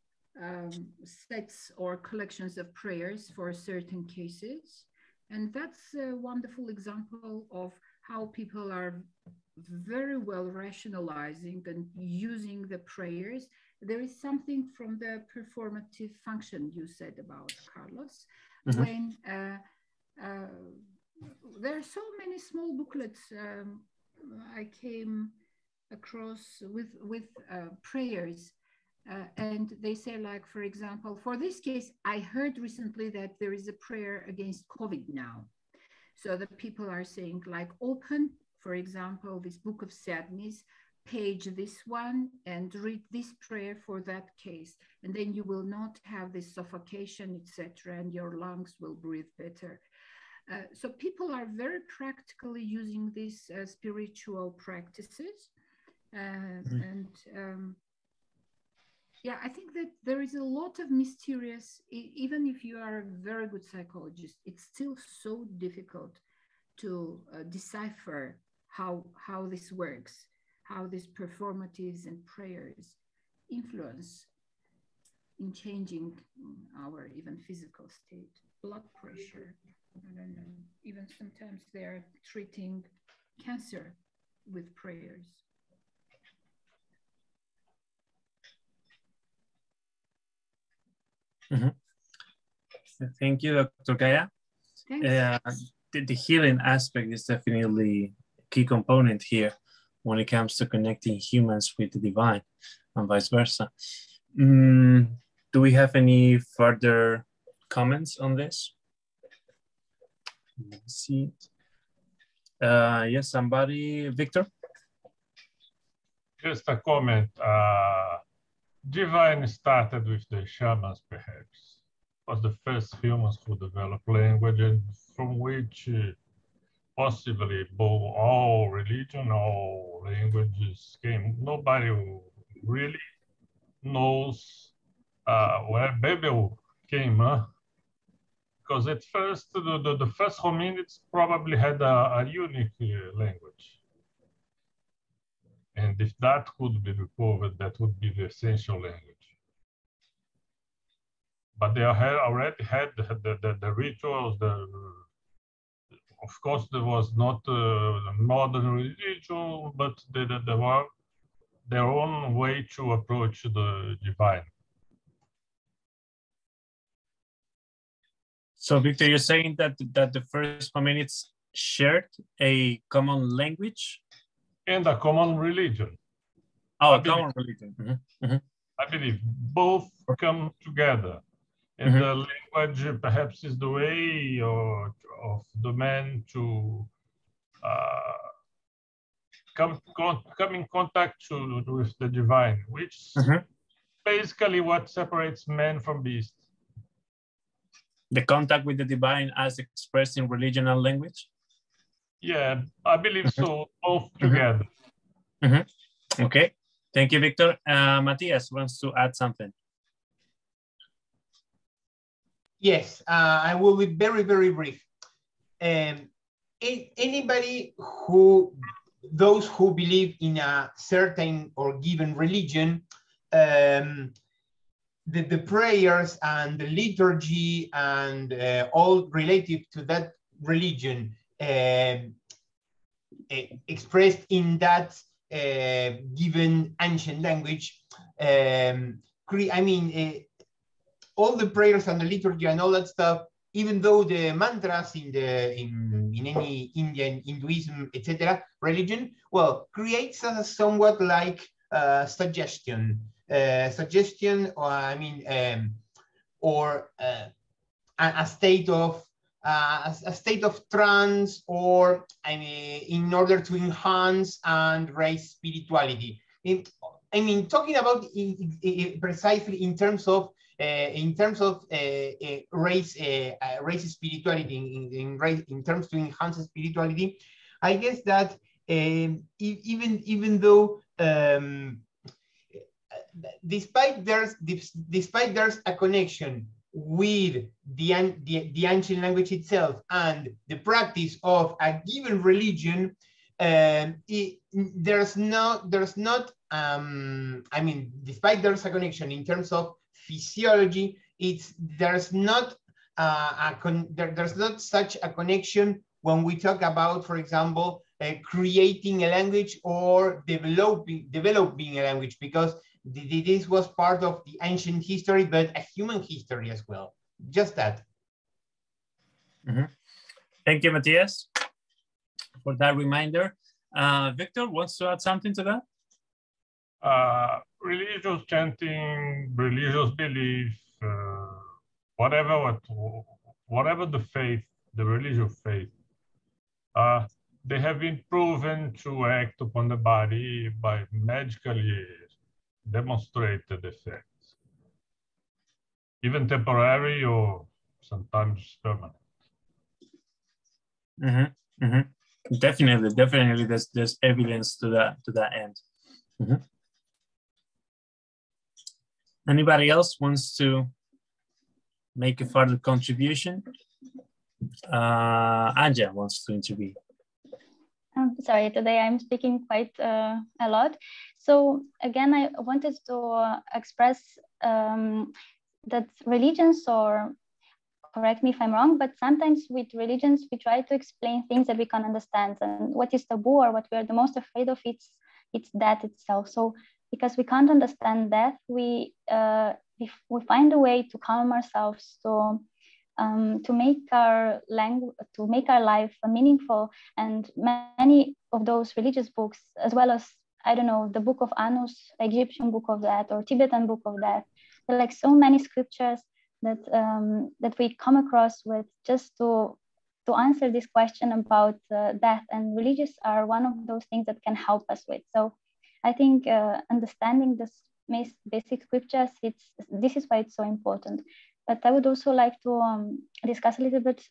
sets or collections of prayers for certain cases. And that's a wonderful example of how people are very well rationalizing and using the prayers. There is something from the performative function you said about, Carlos, when there are so many small booklets I came across with prayers. And they say, like, for example, for this case, I heard recently that there is a prayer against COVID now. So the people are saying, like, open, for example, this book of sadness, page this one, and read this prayer for that case. And then you will not have this suffocation, etc., and your lungs will breathe better. So people are very practically using these spiritual practices. Yeah, I think that there is a lot of mysterious, even if you are a very good psychologist, it's still so difficult to decipher how this works, how these performatives and prayers influence in changing our even physical state, blood pressure. I don't know, even sometimes they're treating cancer with prayers. Thank you, Dr. Gaia. The healing aspect is definitely a key component here when it comes to connecting humans with the divine and vice versa. Do we have any further comments on this? Let's see. Yes, somebody, Victor? Just a comment. Divine started with the shamans, perhaps. Was the first humans who developed language, and from which possibly both all religion, all languages came. Nobody really knows where Babel came, because at first the first hominids probably had a unique language. And if that could be recovered, that would be the essential language. But they already had the rituals. Of course, there was not modern religion, but there were their own way to approach the divine. So, Victor, you're saying that the first hominids shared a common language? And a common religion. Oh, a common religion. I believe both come together. And the language perhaps is the way of the man to come in contact with the divine, which is basically what separates man from beast. The contact with the divine as expressed in religion and language? Yeah, I believe so, both together. Okay, thank you, Victor. Matthias wants to add something. Yes, I will be very, very brief. Anybody those who believe in a certain or given religion, the prayers and the liturgy and all relative to that religion expressed in that given ancient language, all the prayers and the liturgy and all that stuff, even though the mantras in any Indian, Hinduism, etc. religion, well, creates a somewhat like suggestion, or a state of trance, or in order to enhance and raise spirituality. Talking about precisely in terms of raise spirituality, in terms to enhance spirituality, I guess that even though despite there's a connection with the ancient language itself and the practice of a given religion, there's not despite there's a connection in terms of physiology, there's not such a connection when we talk about, for example, creating a language or developing a language, because this was part of the ancient history, but a human history as well. Just that. Thank you, Matthias, for that reminder. Victor wants to add something to that? Religious chanting, religious belief, whatever the faith, the religious faith, they have been proven to act upon the body by magically demonstrated effects, even temporary or sometimes permanent. Definitely, there's evidence to that end. Anybody else wants to make a further contribution? Anja wants to intervene. Sorry, today I'm speaking quite a lot. So again, I wanted to express that religions, or correct me if I'm wrong, but sometimes with religions, we try to explain things that we can understand. And what is taboo or what we are the most afraid of, it's death itself. So because we can't understand death, if we find a way to calm ourselves, to make our life meaningful. And many of those religious books, as well as, I don't know, the Book of Enoch, Egyptian Book of Death, or Tibetan Book of Death, there are like so many scriptures that we come across with just to answer this question about death, and religious are one of those things that can help us with. So I think understanding this basic scriptures, this is why it's so important. But I would also like to discuss a little bit,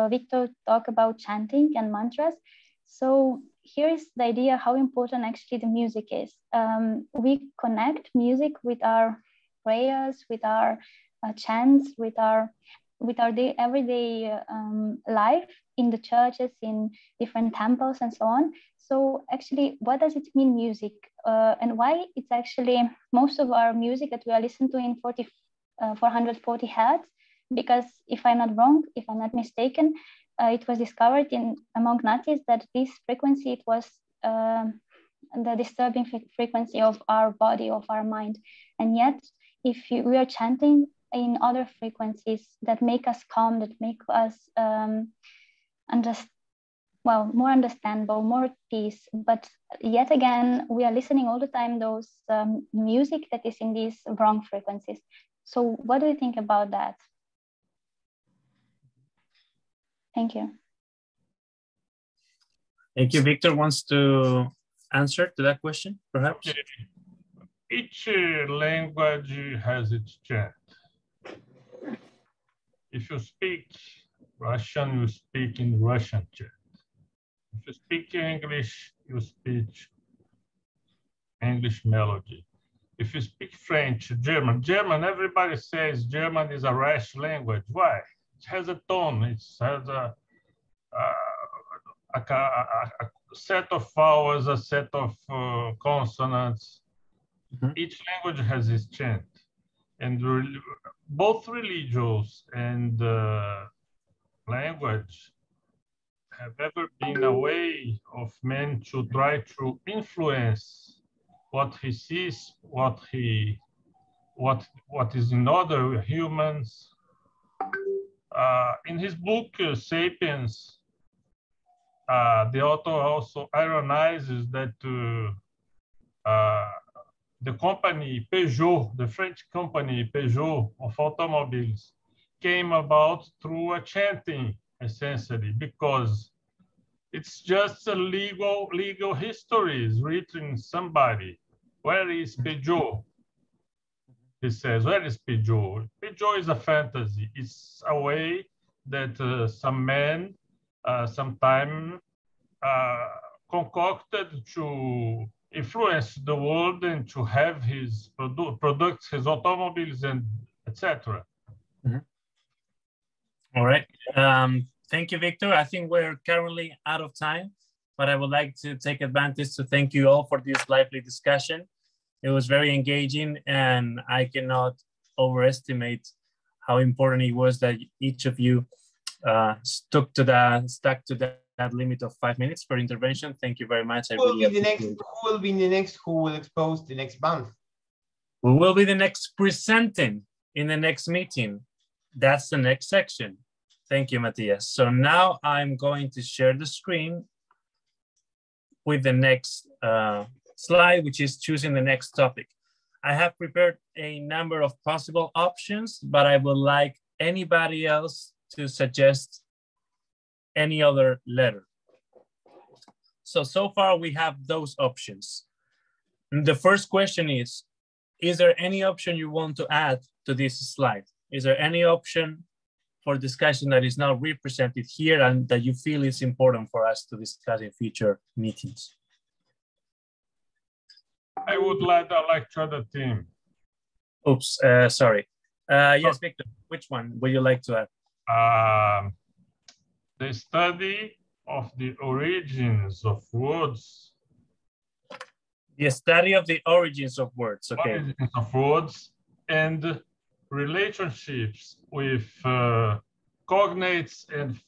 Victor talk about chanting and mantras. So here is the idea how important actually the music is. We connect music with our prayers, with our chants, with our everyday life in the churches, in different temples and so on. So actually, what does it mean, music? And why it's actually most of our music that we are listening to in 440 hertz? Because if I'm not wrong, if I'm not mistaken, it was discovered among Nazis that this frequency, it was the disturbing frequency of our body, of our mind. And yet, if we are chanting in other frequencies that make us calm, that make us more understandable, more peace. But yet again, we are listening all the time those music that is in these wrong frequencies. So what do you think about that? Thank you. Thank you. Victor wants to answer to that question, perhaps? Okay. Each language has its chant. If you speak Russian, you speak in Russian chant. If you speak English, you speak English melody. If you speak French, German, everybody says German is a rash language. Why? It has a tone. It has a set of vowels, a set of consonants. Mm-hmm. Each language has its chant. And both religions and language have ever been a way of man to try to influence what he sees, what is in other humans. In his book, Sapiens, the author also ironizes that the company Peugeot, the French company Peugeot of automobiles, came about through a chanting, essentially, because it's just a legal histories written somebody. Where is Peugeot? He says, where is Peugeot? Peugeot is a fantasy. It's a way that some man sometime concocted to influence the world and to have his products, his automobiles, and etc. Mm-hmm. All right. Thank you, Victor. I think we're currently out of time, but I would like to take advantage to thank you all for this lively discussion. It was very engaging, and I cannot overestimate how important it was that each of you stuck to that limit of 5 minutes per intervention. Thank you very much. Who will be the next? Who will expose the next month? Who will be the next presenting in the next meeting? That's the next section. Thank you, Matthias. So now I'm going to share the screen with the next slide, which is choosing the next topic. I have prepared a number of possible options, but I would like anybody else to suggest any other letter. So far we have those options. The first question is there any option you want to add to this slide? Is there any option for discussion that is not represented here and that you feel is important for us to discuss in future meetings? I would like to lecture the team. Oops, sorry. Yes, Victor, which one would you like to add? The study of the origins of words. The study of the origins of words, okay. Origins of words and relationships with cognates and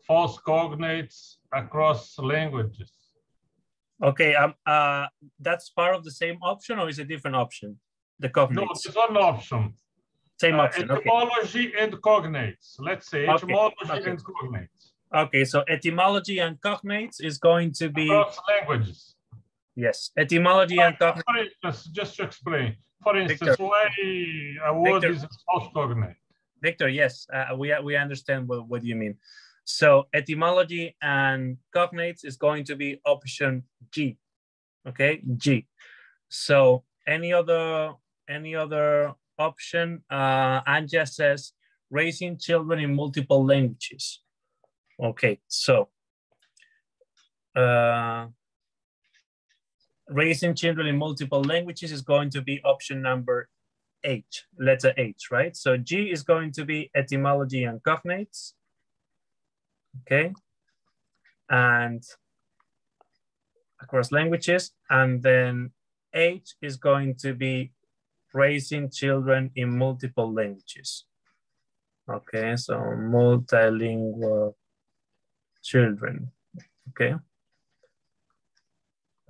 false cognates across languages. Okay, that's part of the same option or is it a different option? The cognates. No, it's one option. Same option, etymology and cognates. Let's say etymology and cognates. Okay, so etymology and cognates is going to be... Across languages. Yes, etymology and cognates. For instance, just to explain, for instance, Victor, why a word is a false cognate. Victor, yes, we understand what you mean. So etymology and cognates is going to be option G, okay, G. So any other option? Anja says raising children in multiple languages. Okay, so raising children in multiple languages is going to be option number H, letter H, right? So G is going to be etymology and cognates. Okay, and across languages, and then H is going to be raising children in multiple languages. Okay, so multilingual children. Okay.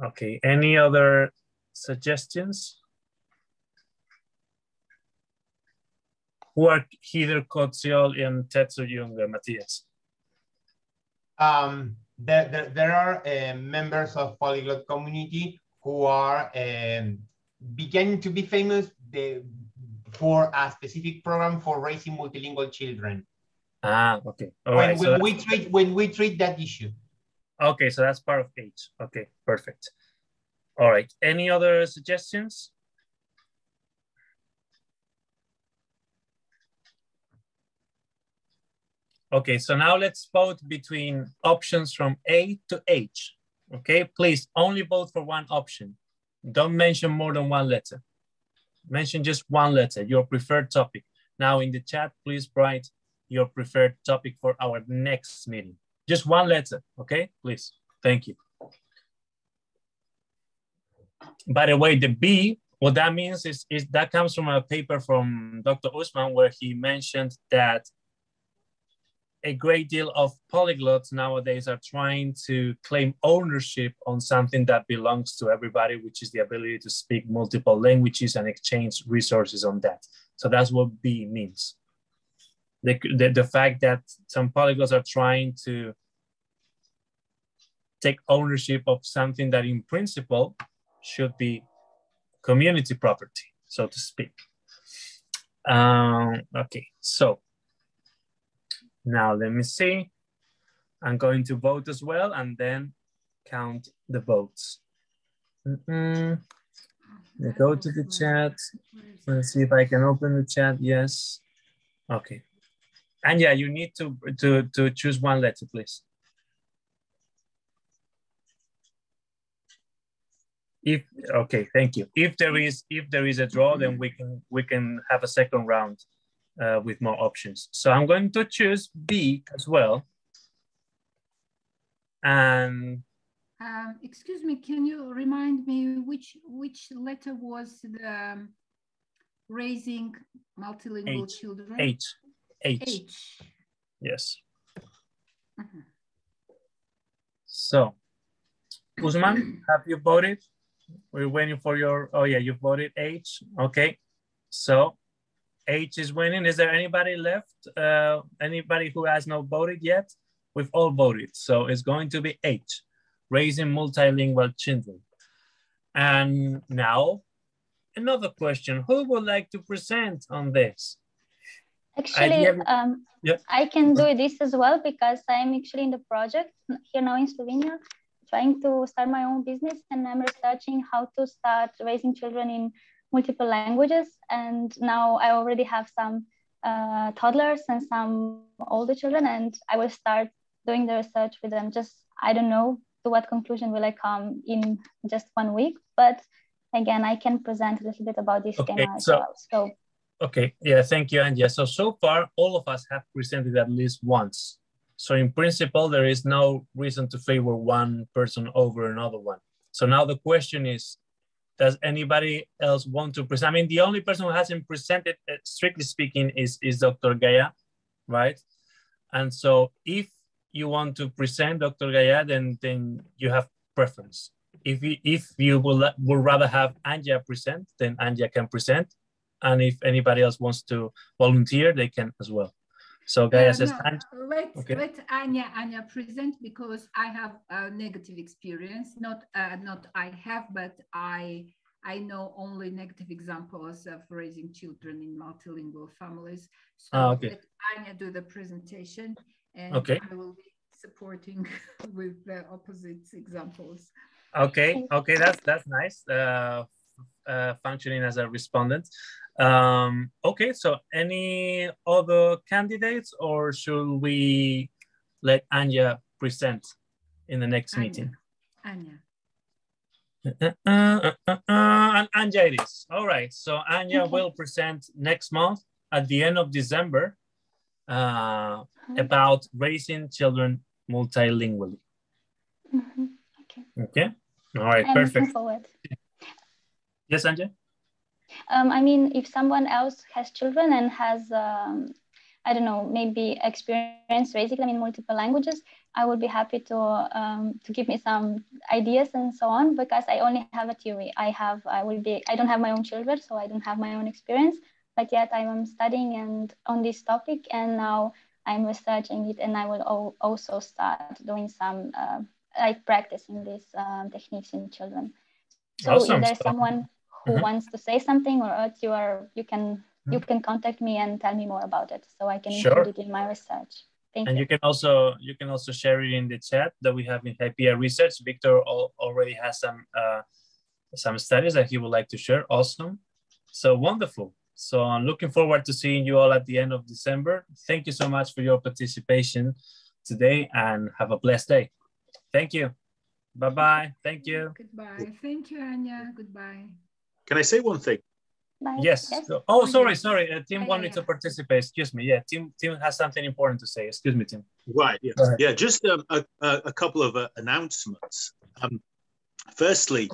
Okay, any other suggestions? Who are Heather Kotziol and Tetsu Junga, Matthias? There are members of polyglot community who are beginning to be famous for a specific program for raising multilingual children. Ah, okay. All right. When we treat that issue. Okay, so that's part of H. Okay, perfect. All right. Any other suggestions? Okay, so now let's vote between options from A to H. Okay, please only vote for one option. Don't mention more than one letter. Mention just one letter, your preferred topic. Now in the chat, please write your preferred topic for our next meeting. Just one letter, okay, please. Thank you. By the way, the B, what that means is that comes from a paper from Dr. Usman, where he mentioned that a great deal of polyglots nowadays are trying to claim ownership on something that belongs to everybody, which is the ability to speak multiple languages and exchange resources on that. So that's what B means. The fact that some polyglots are trying to take ownership of something that in principle should be community property, so to speak. Okay, so now let me see. I'm going to vote as well and then count the votes. Let me go to the chat. Let's see if I can open the chat. Yes. Okay. And yeah, you need to choose one letter, please. Okay, thank you. If there is a draw, then we can have a second round with more options. So I'm going to choose B as well. And excuse me, can you remind me which letter was the raising multilingual children? H. H. Yes. So, Usman, have you voted? We're waiting for your, oh yeah, you voted H. Okay. So H is winning. Is there anybody left? Anybody who has not voted yet? We've all voted. So it's going to be H, raising multilingual children. And now another question. Who would like to present on this? Actually, I can do this as well because I'm actually in the project here now in Slovenia, trying to start my own business, and I'm researching how to start raising children in multiple languages. And now I already have some toddlers and some older children, and I will start doing the research with them. Just, I don't know to what conclusion will I come in just 1 week, but again, I can present a little bit about this theme as well. So. Okay, yeah, thank you, Anja. So far, all of us have presented at least once. So in principle, there is no reason to favor one person over another one. So now the question is, does anybody else want to present? I mean, the only person who hasn't presented, strictly speaking, is Dr. Gaia, right? And so if you want to present Dr. Gaia, then you have preference. If you would rather have Anja present, then Anja can present. And if anybody else wants to volunteer, they can as well. So Gaia says, let Anja present, because I have a negative experience. Not I have, but I know only negative examples of raising children in multilingual families. So let Anja do the presentation, and I will be supporting with the opposite examples. Okay, that's nice. Functioning as a respondent. Okay, so any other candidates, or should we let Anja present in the next meeting? Anja. And Anja it is. All right, so Anja will present next month at the end of December about raising children multilingually. Okay, all right, perfect. Yes, Anja? I mean, if someone else has children and has, I don't know, maybe experience raising them in multiple languages, I would be happy to give me some ideas and so on, because I only have a theory. I don't have my own children, so I don't have my own experience, but yet I am studying and on this topic, and now I'm researching it, and I will also start doing some like practicing these techniques in children. So awesome. If there's someone who wants to say something, or you can contact me and tell me more about it, so I can include it in my research. Thank you. You can also share it in the chat that we have in HYPIA Research. Victor already has some studies that he would like to share. Awesome. So wonderful. So I'm looking forward to seeing you all at the end of December. Thank you so much for your participation today and have a blessed day. Thank you. Bye-bye. Thank you. Goodbye. Thank you, Anja. Goodbye. Can I say one thing? Bye. Yes. Yes. Oh, sorry, yes. sorry. Tim wanted to participate. Excuse me. Yeah, Tim has something important to say. Excuse me, Tim. Right. Yeah. Yeah. Just a couple of announcements. Firstly,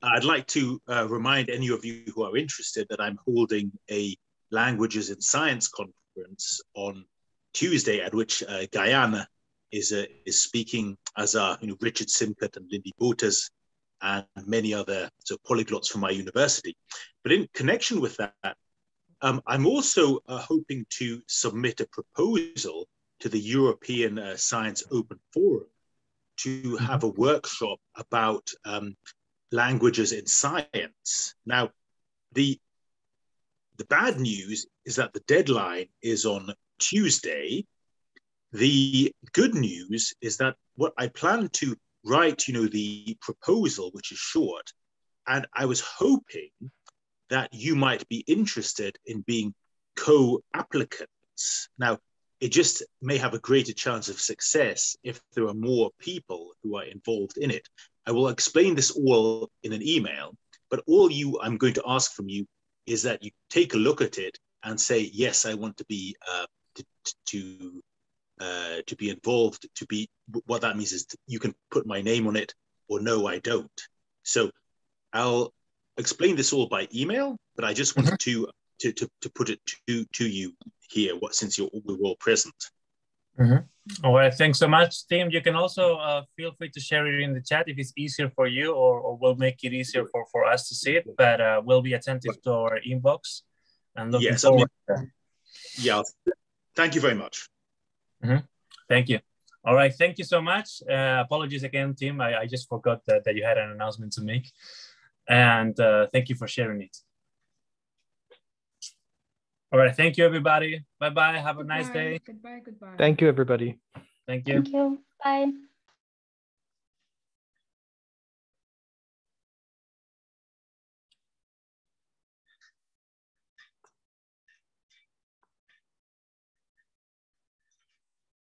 I'd like to remind any of you who are interested that I'm holding a Languages in Science conference on Tuesday, at which Guyana is speaking, as are Richard Simcott and Lindy Botas and many other polyglots from my university. But in connection with that, I'm also hoping to submit a proposal to the European Science Open Forum to have a workshop about languages in science. Now, the bad news is that the deadline is on Tuesday. The good news is that what I plan to write, the proposal, which is short, and I was hoping that you might be interested in being co-applicants. Now, it just may have a greater chance of success if there are more people who are involved in it. I will explain this all in an email, but all I'm going to ask from you is that you take a look at it and say, yes, I want to be involved. What that means is you can put my name on it, or no, I don't. So I'll explain this all by email, but I just wanted to put it to you here, since we're all present. All right, thanks so much, Tim. You can also feel free to share it in the chat if it's easier for you, or we'll make it easier for us to see it, but we'll be attentive to our inbox and looking forward to that. Yeah, thank you very much. Thank you. All right, thank you so much. Apologies again, Tim. I just forgot that you had an announcement to make. And thank you for sharing it. All right, thank you, everybody. Bye-bye. Have a nice day. Goodbye. Goodbye. Thank you, everybody. Thank you. Thank you. Bye.